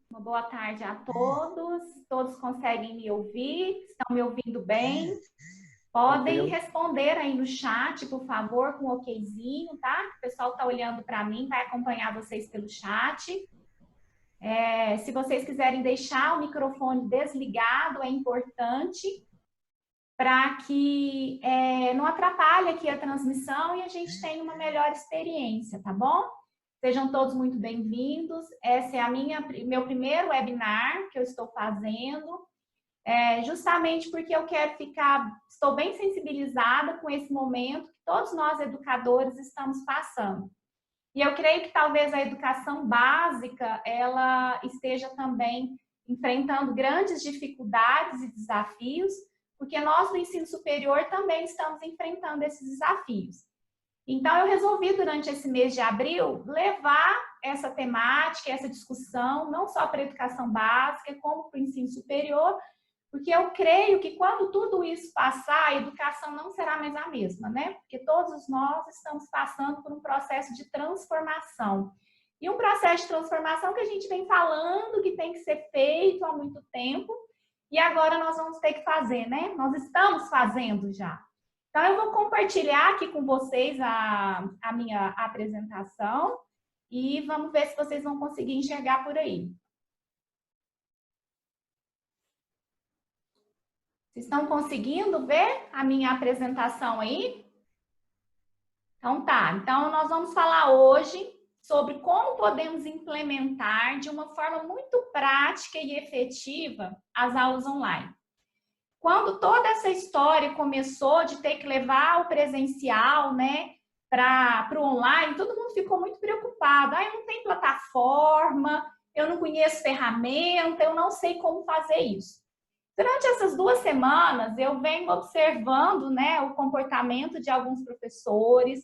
Uma boa tarde a todos. Todos conseguem me ouvir? Estão me ouvindo bem? Podem Tranquilo. responder aí no chat, por favor, com um okzinho, tá? O pessoal está olhando para mim, vai acompanhar vocês pelo chat. Se vocês quiserem deixar o microfone desligado, é importante para que não atrapalhe aqui a transmissão e a gente tenha uma melhor experiência, tá bom? Sejam todos muito bem-vindos. Esse é meu primeiro webinar que eu estou fazendo, justamente porque estou bem sensibilizada com esse momento que todos nós educadores estamos passando. E eu creio que talvez a educação básica, ela esteja também enfrentando grandes dificuldades e desafios, porque nós no ensino superior também estamos enfrentando esses desafios. Então, eu resolvi, durante esse mês de abril, levar essa temática, essa discussão, não só para a educação básica, como para o ensino superior, porque eu creio que quando tudo isso passar, a educação não será mais a mesma, né? Porque todos nós estamos passando por um processo de transformação. E um processo de transformação que a gente vem falando que tem que ser feito há muito tempo, e agora nós vamos ter que fazer, né? Nós estamos fazendo já. Então, eu vou compartilhar aqui com vocês a minha apresentação e vamos ver se vocês vão conseguir enxergar por aí. Vocês estão conseguindo ver a minha apresentação aí? Então tá, então nós vamos falar hoje sobre como podemos implementar de uma forma muito prática e efetiva as aulas online. Quando toda essa história começou de ter que levar o presencial, né, para o online, todo mundo ficou muito preocupado. Eu não tenho plataforma, eu não conheço ferramenta, eu não sei como fazer isso. Durante essas 2 semanas, eu venho observando, né, o comportamento de alguns professores,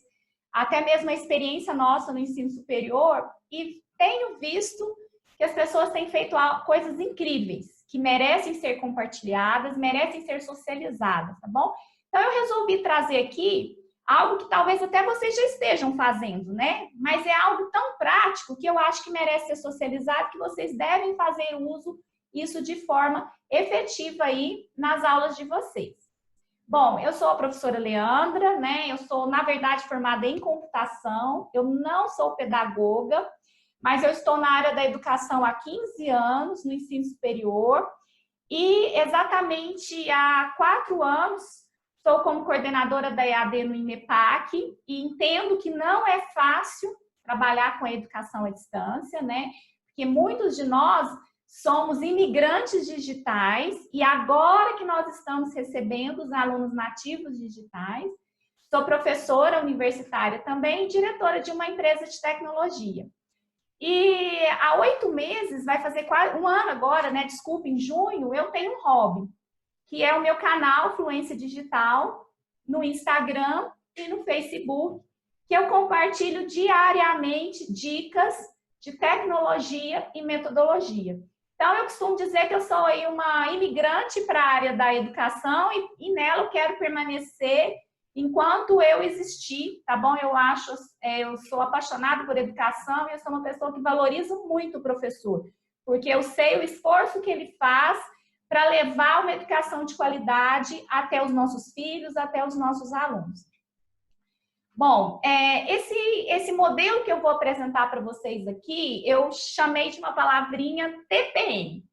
até mesmo a experiência nossa no ensino superior, e tenho visto que as pessoas têm feito coisas incríveis, que merecem ser compartilhadas, merecem ser socializadas, tá bom? Então, eu resolvi trazer aqui algo que talvez até vocês já estejam fazendo, né? Mas é algo tão prático que eu acho que merece ser socializado, que vocês devem fazer uso isso de forma efetiva aí nas aulas de vocês. Bom, eu sou a professora Leandra, né? Eu sou, na verdade, formada em computação, eu não sou pedagoga, mas eu estou na área da educação há 15 anos, no ensino superior, e exatamente há 4 anos estou como coordenadora da EAD no INEPAC, e entendo que não é fácil trabalhar com a educação à distância, né? Porque muitos de nós somos imigrantes digitais e agora que nós estamos recebendo os alunos nativos digitais, sou professora universitária também e diretora de uma empresa de tecnologia. E há 8 meses, vai fazer quase 1 ano agora, né? Desculpa, em junho, eu tenho um hobby, que é o meu canal Fluência Digital no Instagram e no Facebook, que eu compartilho diariamente dicas de tecnologia e metodologia. Então, eu costumo dizer que eu sou aí uma imigrante para a área da educação e nela eu quero permanecer enquanto eu existir, tá bom? Eu sou apaixonada por educação e eu sou uma pessoa que valoriza muito o professor, porque eu sei o esforço que ele faz para levar uma educação de qualidade até os nossos filhos, até os nossos alunos. Bom, esse modelo que eu vou apresentar para vocês aqui, eu chamei de uma palavrinha TPM,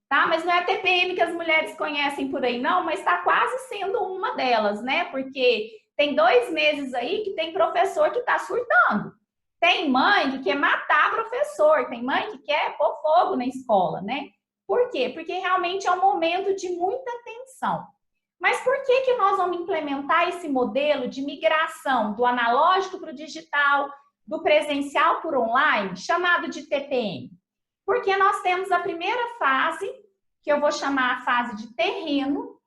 tá? Mas não é a TPM que as mulheres conhecem por aí, não, mas está quase sendo uma delas, né? Porque tem 2 meses aí que tem professor que está surtando. Tem mãe que quer matar professor, tem mãe que quer pôr fogo na escola, né? Por quê? Porque realmente é um momento de muita tensão. Mas por que nós vamos implementar esse modelo de migração do analógico para o digital, do presencial para o online, chamado de TPM? Porque nós temos a primeira fase, que eu vou chamar a fase de terreno. O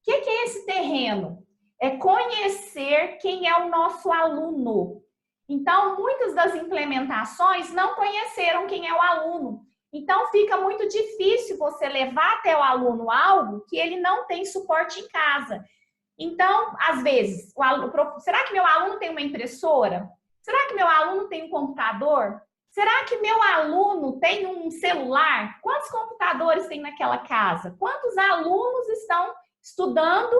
que é esse terreno? É conhecer quem é o nosso aluno. Então, muitas das implementações não conheceram quem é o aluno. Então, fica muito difícil você levar até o aluno algo que ele não tem suporte em casa. Então, às vezes, será que meu aluno tem uma impressora? Será que meu aluno tem um computador? Será que meu aluno tem um celular? Quantos computadores tem naquela casa? Quantos alunos estão estudando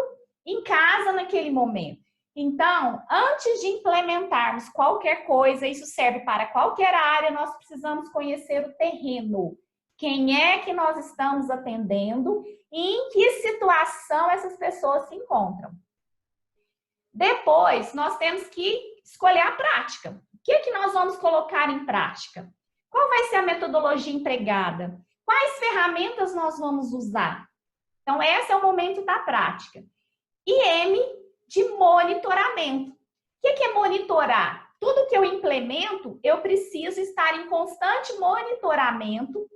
em casa naquele momento? Então, antes de implementarmos qualquer coisa, isso serve para qualquer área, nós precisamos conhecer o terreno. Quem é que nós estamos atendendo e em que situação essas pessoas se encontram. Depois, nós temos que escolher a prática. O que nós vamos colocar em prática? Qual vai ser a metodologia empregada? Quais ferramentas nós vamos usar? Então, esse é o momento da prática. E M, de monitoramento. O que é monitorar? Tudo que eu implemento, eu preciso estar em constante monitoramento,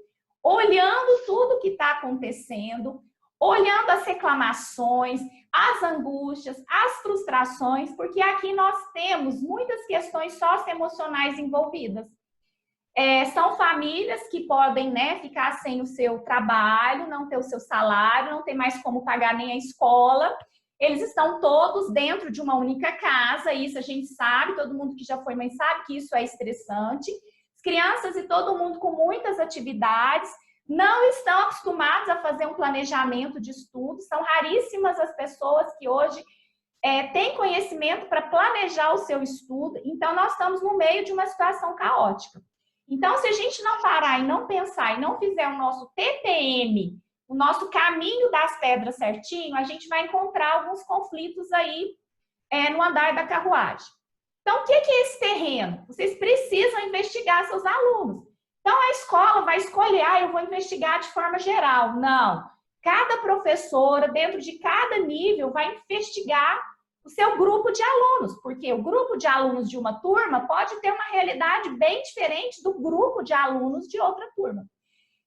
olhando tudo que está acontecendo, olhando as reclamações, as angústias, as frustrações, porque aqui nós temos muitas questões socioemocionais envolvidas. São famílias que podem, né, ficar sem o seu trabalho, não ter o seu salário, não ter mais como pagar nem a escola. Eles estão todos dentro de uma única casa, isso a gente sabe, todo mundo que já foi mãe sabe que isso é estressante. As crianças e todo mundo com muitas atividades, não estão acostumados a fazer um planejamento de estudo, são raríssimas as pessoas que hoje têm conhecimento para planejar o seu estudo, então nós estamos no meio de uma situação caótica. Então, se a gente não parar e não pensar e não fizer o nosso TPM, o nosso caminho das pedras certinho, a gente vai encontrar alguns conflitos aí no andar da carruagem. Então, o que é esse terreno? Vocês precisam investigar seus alunos. Então, a escola vai escolher, eu vou investigar de forma geral. Não. Cada professora, dentro de cada nível, vai investigar o seu grupo de alunos, porque o grupo de alunos de uma turma pode ter uma realidade bem diferente do grupo de alunos de outra turma.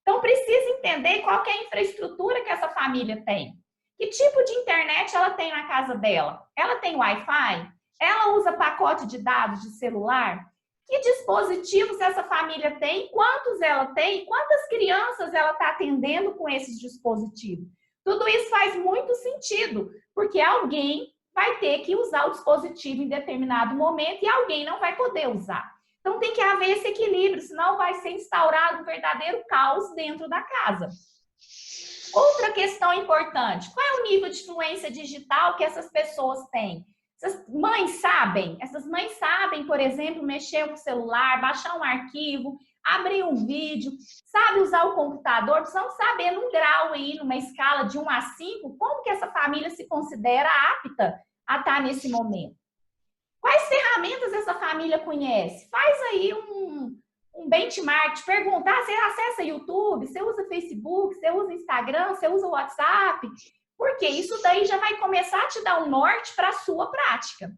Então, precisa entender qual que é a infraestrutura que essa família tem. Que tipo de internet ela tem na casa dela? Ela tem Wi-Fi? Ela usa pacote de dados de celular? Que dispositivos essa família tem? Quantos ela tem? Quantas crianças ela está atendendo com esses dispositivos? Tudo isso faz muito sentido, porque alguém vai ter que usar o dispositivo em determinado momento e alguém não vai poder usar. Então, tem que haver esse equilíbrio, senão vai ser instaurado um verdadeiro caos dentro da casa. Outra questão importante, qual é o nível de fluência digital que essas pessoas têm? Essas mães sabem, por exemplo, mexer com o celular, baixar um arquivo, abrir um vídeo, sabe usar o computador, precisam saber num grau aí, numa escala de 1 a 5, como que essa família se considera apta a estar nesse momento. Quais ferramentas essa família conhece? Faz aí um benchmark, pergunta, você acessa YouTube, você usa Facebook, você usa Instagram, você usa WhatsApp? Porque isso daí já vai começar a te dar um norte para a sua prática.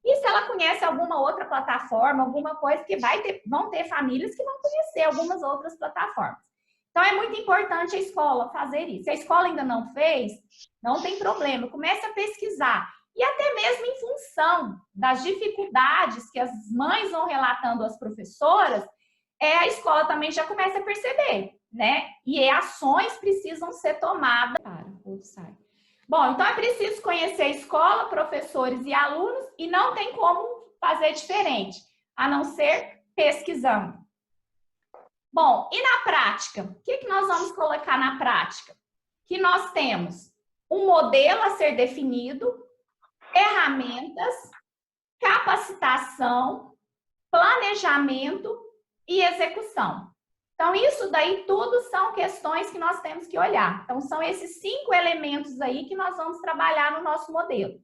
E se ela conhece alguma outra plataforma, alguma coisa, que vão ter famílias que vão conhecer algumas outras plataformas. Então, é muito importante a escola fazer isso. Se a escola ainda não fez, não tem problema, comece a pesquisar. E até mesmo em função das dificuldades que as mães vão relatando às professoras, a escola também já começa a perceber, né? E ações precisam ser tomadas. Bom, então é preciso conhecer a escola, professores e alunos, e não tem como fazer diferente, a não ser pesquisando. Bom, e na prática? O que nós vamos colocar na prática? Que nós temos um modelo a ser definido, ferramentas, capacitação, planejamento e execução. Então, isso daí tudo são questões que nós temos que olhar. Então, são esses 5 elementos aí que nós vamos trabalhar no nosso modelo.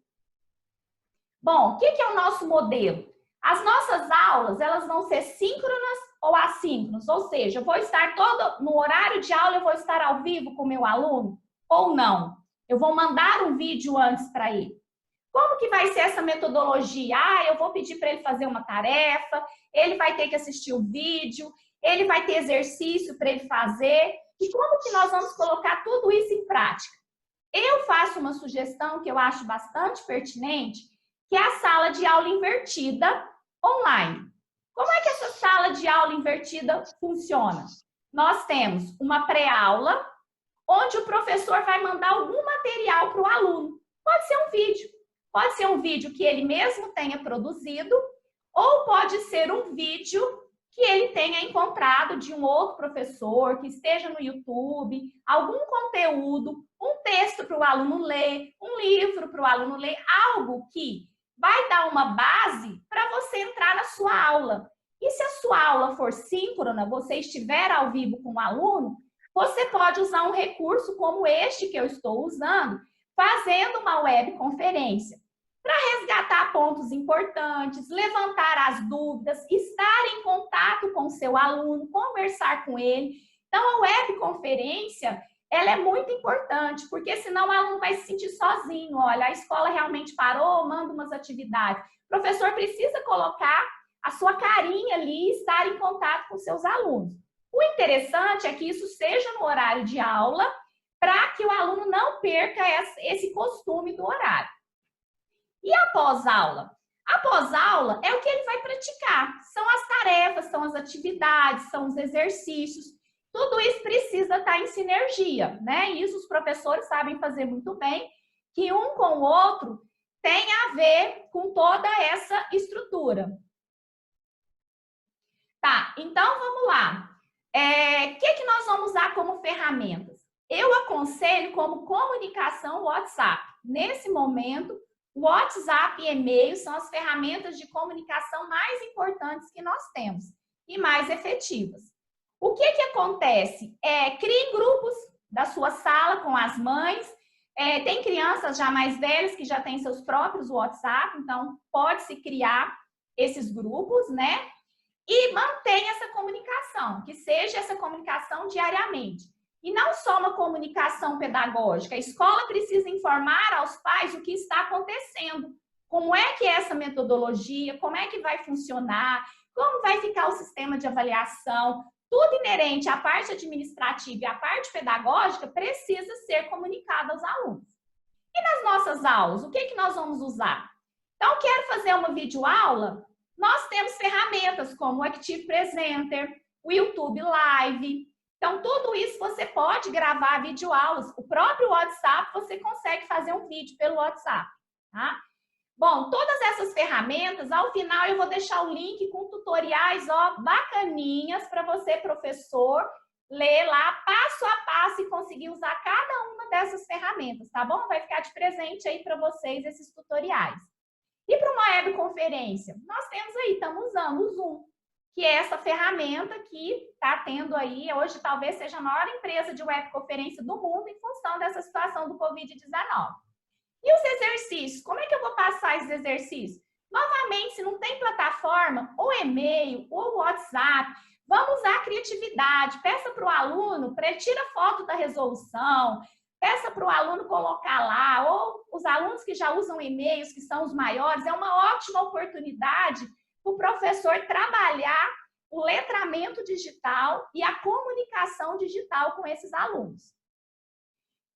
Bom, o que é o nosso modelo? As nossas aulas, elas vão ser síncronas ou assíncronas, ou seja, eu vou estar no horário de aula, eu vou estar ao vivo com o meu aluno ou não? Eu vou mandar um vídeo antes para ele. Como que vai ser essa metodologia? Eu vou pedir para ele fazer uma tarefa, ele vai ter que assistir o vídeo, ele vai ter exercício para ele fazer. E como que nós vamos colocar tudo isso em prática? Eu faço uma sugestão que eu acho bastante pertinente, que é a sala de aula invertida online. Como é que essa sala de aula invertida funciona? Nós temos uma pré-aula, onde o professor vai mandar algum material para o aluno. Pode ser um vídeo. Pode ser um vídeo que ele mesmo tenha produzido, ou pode ser um vídeo que ele tenha encontrado de um outro professor, que esteja no YouTube, algum conteúdo, um texto para o aluno ler, um livro para o aluno ler, algo que vai dar uma base para você entrar na sua aula. E se a sua aula for síncrona, você estiver ao vivo com o aluno, você pode usar um recurso como este que eu estou usando, fazendo uma webconferência, para resgatar pontos importantes, levantar as dúvidas, estar em contato com o seu aluno, conversar com ele. Então, a webconferência, ela é muito importante, porque senão o aluno vai se sentir sozinho. Olha, a escola realmente parou, manda umas atividades. O professor precisa colocar a sua carinha ali e estar em contato com seus alunos. O interessante é que isso seja no horário de aula, para que o aluno não perca esse costume do horário. E após aula? Após aula é o que ele vai praticar. São as tarefas, são as atividades, são os exercícios. Tudo isso precisa estar em sinergia, né? E isso os professores sabem fazer muito bem, que um com o outro tem a ver com toda essa estrutura. Tá, então vamos lá. O que nós vamos usar como ferramentas? Eu aconselho como comunicação o WhatsApp. Nesse momento, o WhatsApp e e-mail são as ferramentas de comunicação mais importantes que nós temos e mais efetivas. O que acontece? Crie grupos da sua sala com as mães. Tem crianças já mais velhas que já têm seus próprios WhatsApp, então pode-se criar esses grupos, né? E mantenha essa comunicação, que seja essa comunicação diariamente. E não só uma comunicação pedagógica, a escola precisa informar aos pais o que está acontecendo, como é que é essa metodologia, como é que vai funcionar, como vai ficar o sistema de avaliação, tudo inerente à parte administrativa e à parte pedagógica precisa ser comunicado aos alunos. E nas nossas aulas, o que nós vamos usar? Então, quero fazer uma videoaula? Nós temos ferramentas como o Active Presenter, o YouTube Live. Então, tudo isso você pode gravar videoaulas. O próprio WhatsApp, você consegue fazer um vídeo pelo WhatsApp, tá? Bom, todas essas ferramentas, ao final eu vou deixar o link com tutoriais, ó, bacaninhas para você, professor, ler lá passo a passo e conseguir usar cada uma dessas ferramentas, tá bom? Vai ficar de presente aí para vocês esses tutoriais. E para uma webconferência? Nós temos aí, estamos usando o Zoom, que é essa ferramenta que está tendo aí, hoje talvez seja a maior empresa de webconferência do mundo em função dessa situação do Covid-19. E os exercícios? Como é que eu vou passar esses exercícios? Novamente, se não tem plataforma, ou e-mail, ou WhatsApp, vamos usar a criatividade. Peça para o aluno, tira foto da resolução, peça para o aluno colocar lá, ou os alunos que já usam e-mails, que são os maiores, é uma ótima oportunidade para o professor trabalhar o letramento digital e a comunicação digital com esses alunos.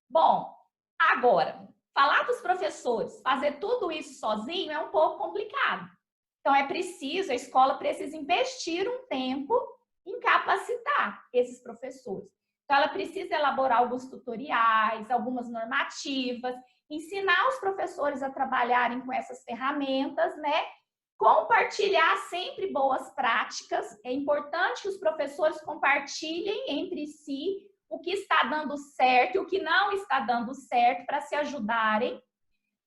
Bom, agora, falar para os professores, fazer tudo isso sozinho é um pouco complicado. Então, é preciso, a escola precisa investir um tempo em capacitar esses professores. Então, ela precisa elaborar alguns tutoriais, algumas normativas, ensinar os professores a trabalharem com essas ferramentas, né? Compartilhar sempre boas práticas. É importante que os professores compartilhem entre si o que está dando certo e o que não está dando certo para se ajudarem,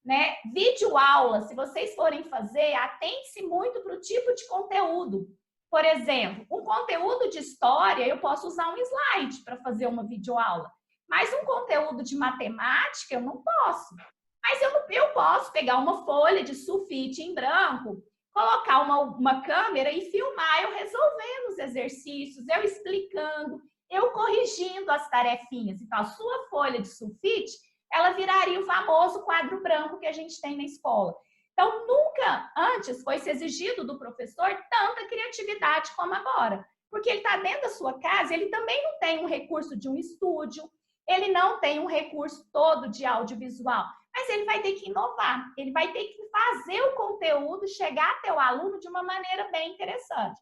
né? Videoaula, se vocês forem fazer, atente-se muito para o tipo de conteúdo. Por exemplo, um conteúdo de história, eu posso usar um slide para fazer uma videoaula. Mas um conteúdo de matemática, eu não posso. Mas eu posso pegar uma folha de sulfite em branco, colocar uma câmera e filmar eu resolvendo os exercícios, eu explicando, eu corrigindo as tarefinhas. Então, a sua folha de sulfite, ela viraria o famoso quadro branco que a gente tem na escola. Então, nunca antes foi exigido do professor tanta criatividade como agora. Porque ele está dentro da sua casa, ele também não tem um recurso de um estúdio, ele não tem um recurso todo de audiovisual, mas ele vai ter que inovar, ele vai ter que fazer o conteúdo chegar até o aluno de uma maneira bem interessante.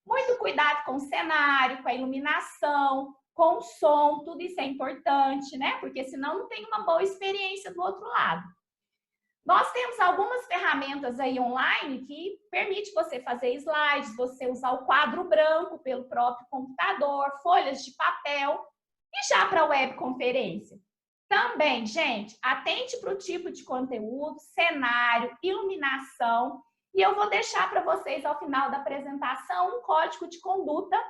Muito cuidado com o cenário, com a iluminação, com o som, tudo isso é importante, né? Porque senão não tem uma boa experiência do outro lado. Nós temos algumas ferramentas aí online que permite você fazer slides, você usar o quadro branco pelo próprio computador, folhas de papel e já para a webconferência. Também, gente, atente para o tipo de conteúdo, cenário, iluminação, e eu vou deixar para vocês ao final da apresentação um código de conduta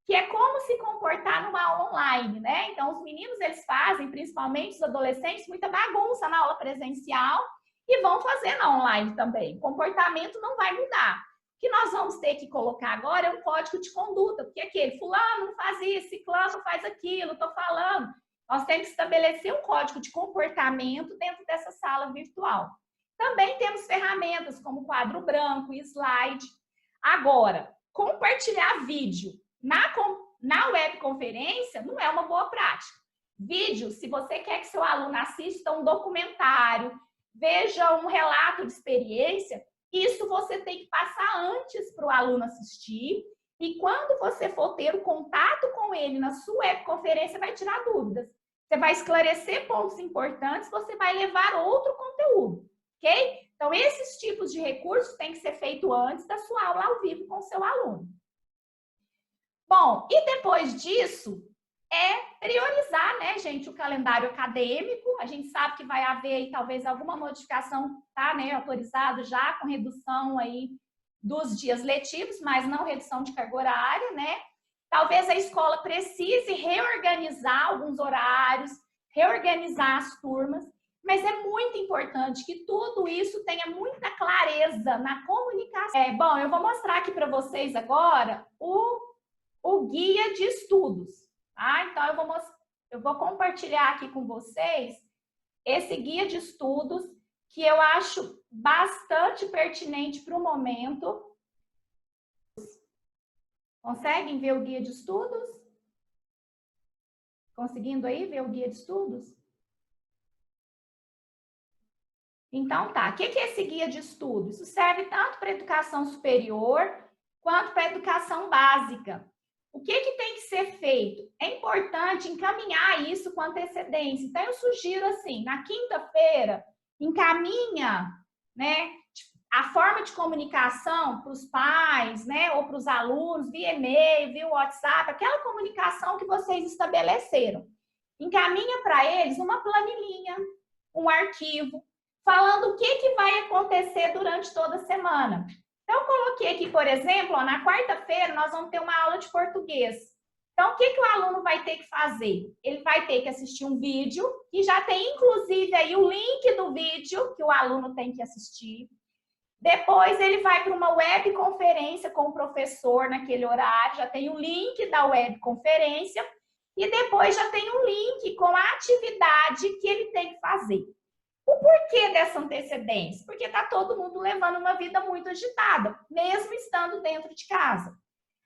que é como se comportar numa aula online, né? Então, os meninos, eles fazem, principalmente os adolescentes, muita bagunça na aula presencial e vão fazer na online também. O comportamento não vai mudar. O que nós vamos ter que colocar agora é um código de conduta, porque aquele fulano não faz isso, ciclano faz aquilo, estou falando. Nós temos que estabelecer um código de comportamento dentro dessa sala virtual. Também temos ferramentas como quadro branco, slide. Agora, compartilhar vídeo na webconferência não é uma boa prática. Vídeo, se você quer que seu aluno assista um documentário, veja um relato de experiência, isso você tem que passar antes para o aluno assistir. E quando você for ter o contato com ele na sua webconferência, vai tirar dúvidas. Você vai esclarecer pontos importantes, você vai levar outro conteúdo, ok? Então, esses tipos de recursos têm que ser feitos antes da sua aula ao vivo com o seu aluno. Bom, e depois disso, é priorizar, né, gente, o calendário acadêmico. A gente sabe que vai haver aí, talvez, alguma modificação, tá, né, autorizado já com redução aí dos dias letivos, mas não redução de carga horária, né? Talvez a escola precise reorganizar alguns horários, reorganizar as turmas, mas é muito importante que tudo isso tenha muita clareza na comunicação. Bom, eu vou mostrar aqui para vocês agora o guia de estudos, tá? Então, eu vou compartilhar aqui com vocês esse guia de estudos que eu acho bastante pertinente para o momento. Conseguem ver o guia de estudos? Conseguindo aí ver o guia de estudos? Então, tá. O que é esse guia de estudos? Isso serve tanto para educação superior quanto para educação básica. O que tem que ser feito? É importante encaminhar isso com antecedência. Então, eu sugiro assim, na quinta-feira, encaminha, né, a forma de comunicação para os pais, né, ou para os alunos, via e-mail, via WhatsApp, aquela comunicação que vocês estabeleceram. Encaminha para eles uma planilhinha, um arquivo, falando o que vai acontecer durante toda a semana. Então, eu coloquei aqui, por exemplo, ó, na quarta-feira nós vamos ter uma aula de português. Então, o que o aluno vai ter que fazer? Ele vai ter que assistir um vídeo, que já tem, inclusive, aí o link do vídeo que o aluno tem que assistir. Depois, ele vai para uma webconferência com o professor naquele horário, já tem o link da webconferência. E depois já tem um link com a atividade que ele tem que fazer. O porquê dessa antecedência? Porque está todo mundo levando uma vida muito agitada, mesmo estando dentro de casa.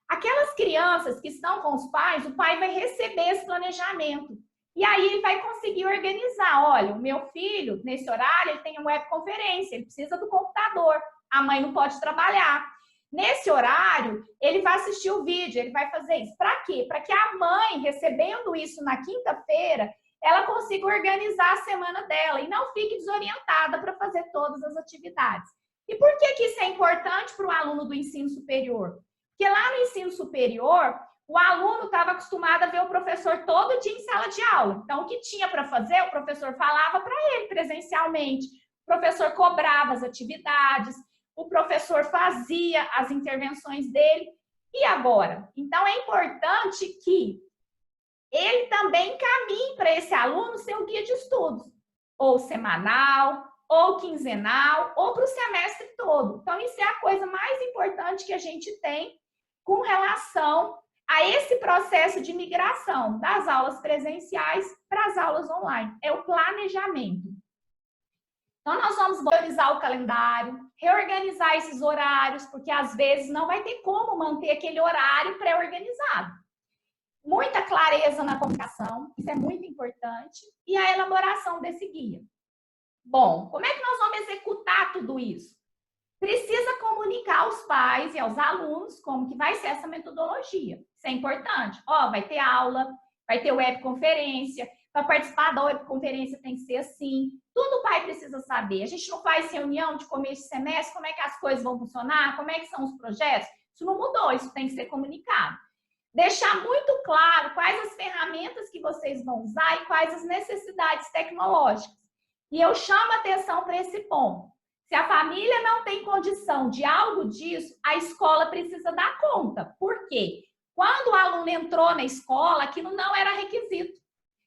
Aquelas crianças que estão com os pais, o pai vai receber esse planejamento. E aí ele vai conseguir organizar. Olha, o meu filho, nesse horário, ele tem uma webconferência, ele precisa do computador. A mãe não pode trabalhar. Nesse horário, ele vai assistir o vídeo, ele vai fazer isso. Para quê? Para que a mãe, recebendo isso na quinta-feira, ela consiga organizar a semana dela e não fique desorientada para fazer todas as atividades. E por que isso é importante para o aluno do ensino superior? Porque lá no ensino superior, o aluno estava acostumado a ver o professor todo dia em sala de aula. Então, o que tinha para fazer, o professor falava para ele presencialmente. O professor cobrava as atividades, o professor fazia as intervenções dele. E agora? Então, é importante que ele também encaminhe para esse aluno seu guia de estudos, ou semanal, ou quinzenal, ou para o semestre todo. Então, isso é a coisa mais importante que a gente tem com relação a esse processo de migração das aulas presenciais para as aulas online. É o planejamento. Então, nós vamos priorizar o calendário, reorganizar esses horários, porque às vezes não vai ter como manter aquele horário pré-organizado. Muita clareza na comunicação, isso é muito importante, e a elaboração desse guia. Bom, como é que nós vamos executar tudo isso? Precisa comunicar aos pais e aos alunos como que vai ser essa metodologia. Isso é importante. Ó, vai ter aula, vai ter webconferência, para participar da conferência tem que ser assim. Tudo o pai precisa saber. A gente não faz reunião de começo de semestre, como é que as coisas vão funcionar, como é que são os projetos. Isso não mudou, isso tem que ser comunicado. Deixar muito claro quais as ferramentas que vocês vão usar e quais as necessidades tecnológicas. E eu chamo atenção para esse ponto. Se a família não tem condição de algo disso, a escola precisa dar conta. Por quê? Quando o aluno entrou na escola, aquilo não era requisito.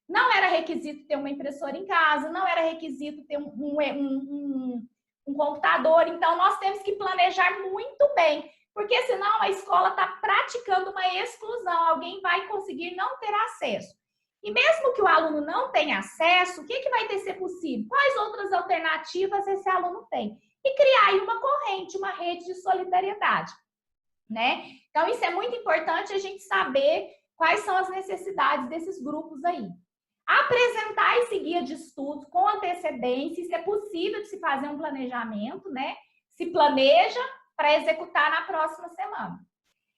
Não era requisito ter uma impressora em casa, não era requisito ter um computador. Então, nós temos que planejar muito bem, porque senão a escola está praticando uma exclusão. Alguém vai conseguir não ter acesso. E mesmo que o aluno não tenha acesso, o que vai ter ser possível? Quais outras alternativas esse aluno tem? E criar aí uma corrente, uma rede de solidariedade, né? Então, isso é muito importante a gente saber quais são as necessidades desses grupos aí. Apresentar esse guia de estudos com antecedência, isso é possível de se fazer um planejamento, né? Se planeja para executar na próxima semana.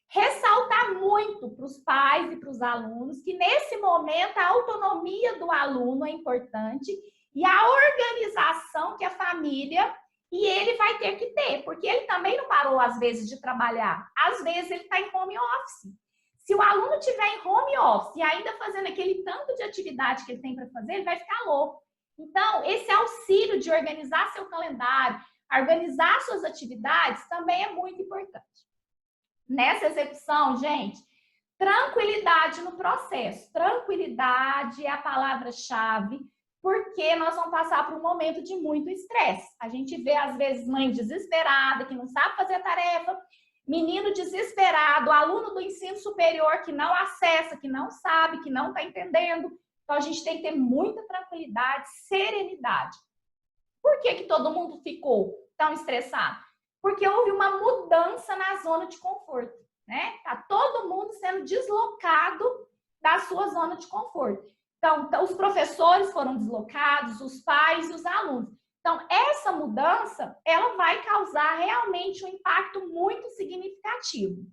Ressaltar muito para os pais e para os alunos que nesse momento a autonomia do aluno é importante e a organização que a família e ele vai ter que ter, porque ele também não parou às vezes de trabalhar, às vezes ele está em home office. Se o aluno estiver em home office e ainda fazendo aquele tanto de atividade que ele tem para fazer, ele vai ficar louco. Então, esse auxílio de organizar seu calendário, organizar suas atividades também é muito importante. Nessa execução, gente, tranquilidade no processo. Tranquilidade é a palavra-chave, porque nós vamos passar por um momento de muito estresse. A gente vê, às vezes, mãe desesperada, que não sabe fazer a tarefa, menino desesperado, aluno do ensino superior que não acessa, que não sabe, que não está entendendo. Então, a gente tem que ter muita tranquilidade, serenidade. Por que todo mundo ficou tão estressado? Porque houve uma mudança na zona de conforto, né? Tá todo mundo sendo deslocado da sua zona de conforto. Então, os professores foram deslocados, os pais e os alunos. Então, essa mudança, ela vai causar realmente um impacto muito significativo.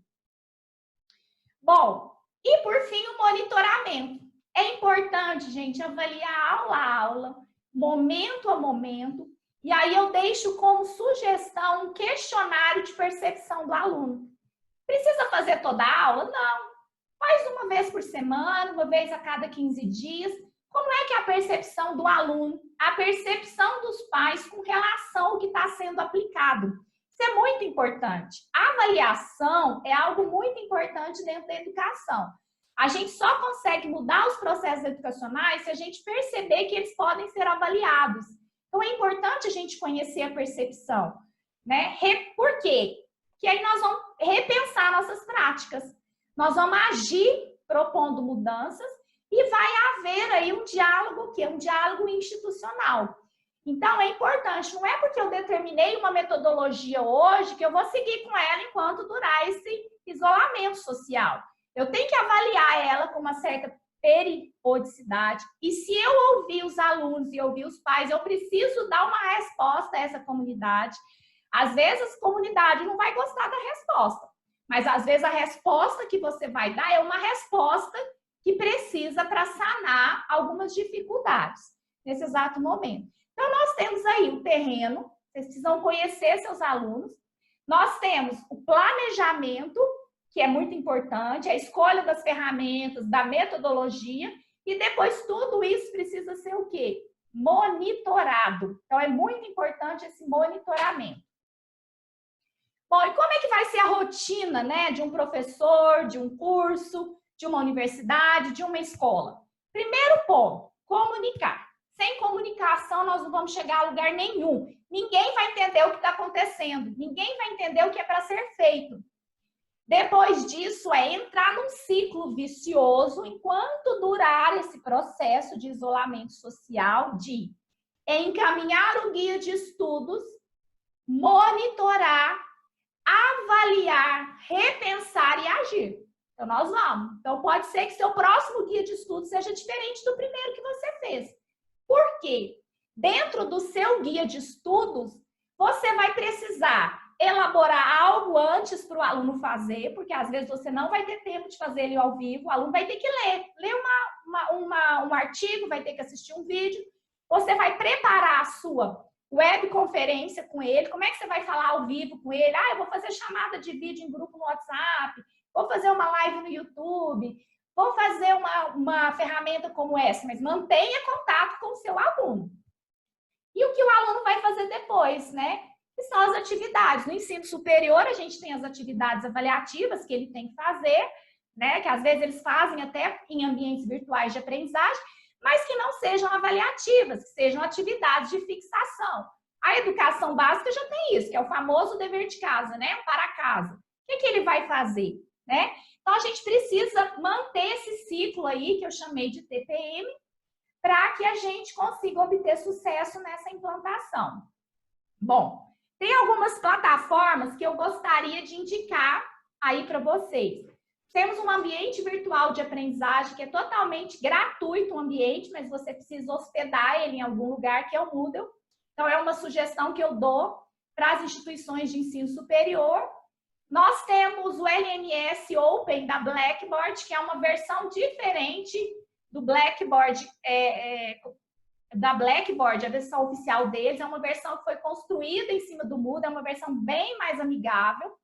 Bom, e por fim, o monitoramento. É importante, gente, avaliar aula a aula, momento a momento, e aí eu deixo como sugestão um questionário de percepção do aluno. Precisa fazer toda a aula? Não. Faz uma vez por semana, uma vez a cada 15 dias. Como é que é a percepção do aluno, a percepção dos pais com relação ao que está sendo aplicado? Isso é muito importante. A avaliação é algo muito importante dentro da educação. A gente só consegue mudar os processos educacionais se a gente perceber que eles podem ser avaliados. Então, é importante a gente conhecer a percepção, né? Por quê? Que aí nós vamos repensar nossas práticas. Nós vamos agir propondo mudanças e vai haver aí um diálogo, que é um diálogo institucional. Então, é importante, não é porque eu determinei uma metodologia hoje que eu vou seguir com ela enquanto durar esse isolamento social. Eu tenho que avaliar ela com uma certa periodicidade. E se eu ouvir os alunos e ouvir os pais, eu preciso dar uma resposta a essa comunidade. Às vezes, a comunidade não vai gostar da resposta, mas às vezes a resposta que você vai dar é uma resposta que precisa para sanar algumas dificuldades nesse exato momento. Então, nós temos aí o terreno, vocês precisam conhecer seus alunos. Nós temos o planejamento, que é muito importante, a escolha das ferramentas, da metodologia, e depois tudo isso precisa ser o quê? Monitorado. Então, é muito importante esse monitoramento. Bom, e como é que vai ser a rotina, né, de um professor, de um curso, de uma universidade, de uma escola? Primeiro ponto, comunicar. Sem comunicação, nós não vamos chegar a lugar nenhum. Ninguém vai entender o que está acontecendo. Ninguém vai entender o que é para ser feito. Depois disso, é entrar num ciclo vicioso enquanto durar esse processo de isolamento social, de encaminhar o guia de estudos, monitorar, avaliar, repensar e agir. Então, nós vamos. Então, pode ser que seu próximo guia de estudos seja diferente do primeiro que você fez. Por quê? Dentro do seu guia de estudos, você vai precisar elaborar algo antes para o aluno fazer, porque às vezes você não vai ter tempo de fazer ele ao vivo, o aluno vai ter que ler um artigo, vai ter que assistir um vídeo, você vai preparar a sua webconferência com ele, como é que você vai falar ao vivo com ele? Eu vou fazer chamada de vídeo em grupo no WhatsApp, vou fazer uma live no YouTube, vou fazer uma ferramenta como essa, mas mantenha contato com o seu aluno. E o que o aluno vai fazer depois, né? Que são as atividades. No ensino superior, a gente tem as atividades avaliativas que ele tem que fazer, né? Que às vezes eles fazem até em ambientes virtuais de aprendizagem, mas que não sejam avaliativas, que sejam atividades de fixação. A educação básica já tem isso, que é o famoso dever de casa, né? Para casa. O que ele vai fazer, né? Então, a gente precisa manter esse ciclo aí, que eu chamei de TPM, para que a gente consiga obter sucesso nessa implantação. Bom, tem algumas plataformas que eu gostaria de indicar aí para vocês. Temos um ambiente virtual de aprendizagem que é totalmente gratuito, um ambiente, mas você precisa hospedar ele em algum lugar, que é o Moodle. Então, é uma sugestão que eu dou para as instituições de ensino superior. Nós temos o LMS Open da Blackboard, que é uma versão diferente do Blackboard, da Blackboard, a versão oficial deles, é uma versão que foi construída em cima do Moodle, é uma versão bem mais amigável.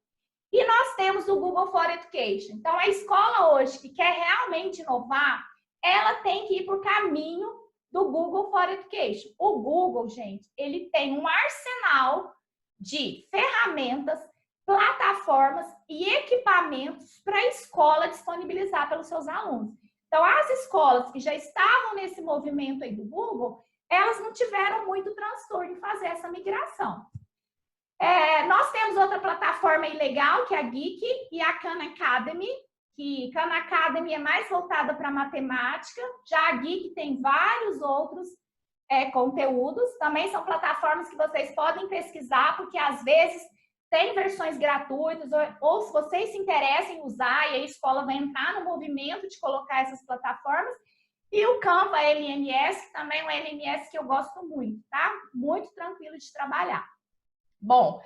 E nós temos o Google for Education. Então, a escola hoje que quer realmente inovar, ela tem que ir por caminho do Google for Education. O Google, gente, ele tem um arsenal de ferramentas, plataformas e equipamentos para a escola disponibilizar pelos seus alunos. Então, as escolas que já estavam nesse movimento aí do Google, elas não tiveram muito transtorno em fazer essa migração. Nós temos outra plataforma aí legal, que é a Geek e a Khan Academy, que Khan Academy é mais voltada para matemática, já a Geek tem vários outros conteúdos, também são plataformas que vocês podem pesquisar, porque às vezes tem versões gratuitas, ou se vocês se interessam em usar, e a escola vai entrar no movimento de colocar essas plataformas. E o Canva LMS, que também é um LMS que eu gosto muito, tá? Muito tranquilo de trabalhar. Bom,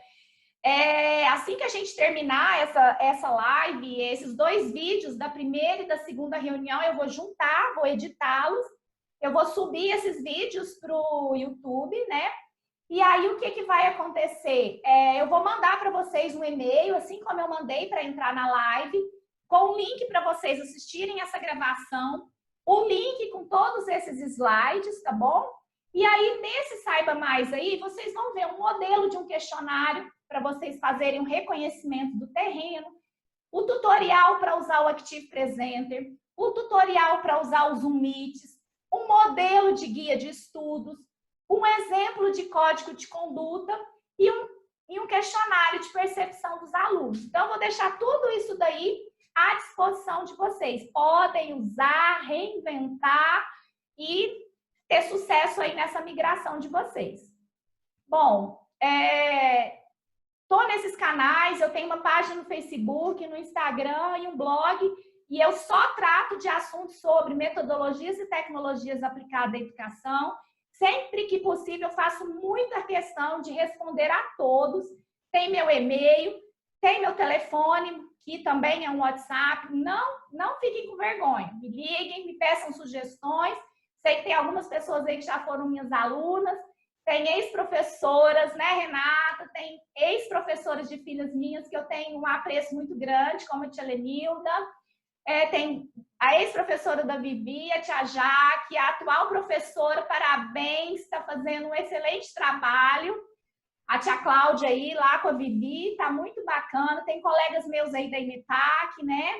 assim que a gente terminar essa live, esses 2 vídeos da primeira e da segunda reunião, eu vou juntar, vou editá-los, eu vou subir esses vídeos para o YouTube, né? E aí, o que vai acontecer? Eu vou mandar para vocês um e-mail, assim como eu mandei para entrar na live, com o link para vocês assistirem essa gravação, o link com todos esses slides, tá bom? E aí, nesse Saiba Mais aí, vocês vão ver um modelo de um questionário para vocês fazerem um reconhecimento do terreno, o tutorial para usar o Active Presenter, o tutorial para usar os Zoom Meets, um modelo de guia de estudos, um exemplo de código de conduta e um questionário de percepção dos alunos. Então, eu vou deixar tudo isso daí à disposição de vocês. Podem usar, reinventar e ter sucesso aí nessa migração de vocês. Bom, estou nesses canais, eu tenho uma página no Facebook, no Instagram e um blog, e eu só trato de assuntos sobre metodologias e tecnologias aplicadas à educação. Sempre que possível, eu faço muita questão de responder a todos. Tem meu e-mail, tem meu telefone, que também é um WhatsApp. Não fiquem com vergonha. Me liguem, me peçam sugestões. Sei que tem algumas pessoas aí que já foram minhas alunas. Tem ex-professoras, né, Renata? Tem ex-professoras de filhas minhas que eu tenho um apreço muito grande, como a tia Lenilda. Tem a ex-professora da Vivi, a tia Jaque, a atual professora, parabéns, está fazendo um excelente trabalho. A tia Cláudia aí, lá com a Vivi, está muito bacana. Tem colegas meus aí da IMEPAC, né?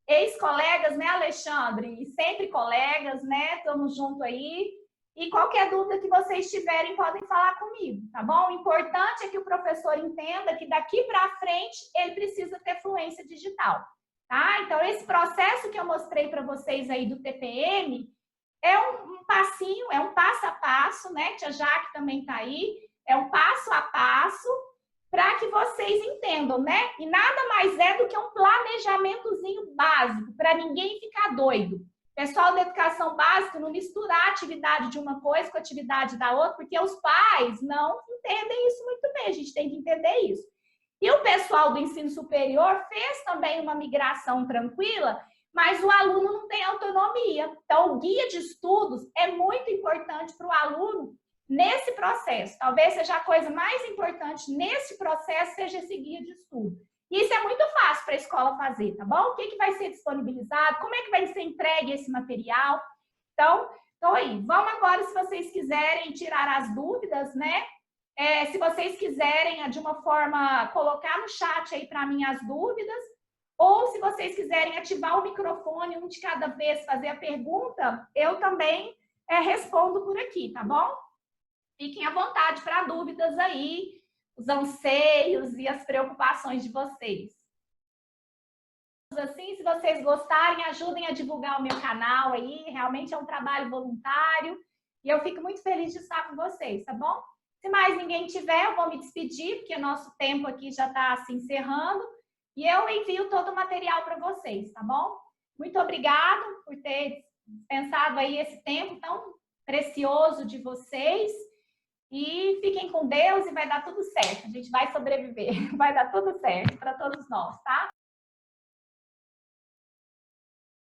Ex-colegas, né, Alexandre? E sempre colegas, né? Estamos juntos aí. E qualquer dúvida que vocês tiverem, podem falar comigo, tá bom? O importante é que o professor entenda que daqui para frente ele precisa ter fluência digital. Tá? Então, esse processo que eu mostrei para vocês aí do TPM é um passinho, é um passo a passo, né? Tia Jaque também está aí. É um passo a passo para que vocês entendam, né? E nada mais é do que um planejamentozinho básico, para ninguém ficar doido. Pessoal da educação básica, não misturar a atividade de uma coisa com a atividade da outra, porque os pais não entendem isso muito bem, a gente tem que entender isso. E o pessoal do ensino superior fez também uma migração tranquila, mas o aluno não tem autonomia. Então, o guia de estudos é muito importante para o aluno nesse processo. Talvez seja a coisa mais importante nesse processo, seja esse guia de estudo. E isso é muito fácil para a escola fazer, tá bom? O que vai ser disponibilizado, como é que vai ser entregue esse material. Então aí, vamos agora, se vocês quiserem tirar as dúvidas, né? Se vocês quiserem, de uma forma, colocar no chat aí para mim as dúvidas, ou se vocês quiserem ativar o microfone, um de cada vez, fazer a pergunta, eu também respondo por aqui, tá bom? Fiquem à vontade para dúvidas aí, os anseios e as preocupações de vocês. Assim, se vocês gostarem, ajudem a divulgar o meu canal aí, realmente é um trabalho voluntário e eu fico muito feliz de estar com vocês, tá bom? Se mais ninguém tiver, eu vou me despedir, porque o nosso tempo aqui já está se encerrando e eu envio todo o material para vocês, tá bom? Muito obrigada por ter pensado aí esse tempo tão precioso de vocês e fiquem com Deus e vai dar tudo certo. A gente vai sobreviver, vai dar tudo certo para todos nós, tá?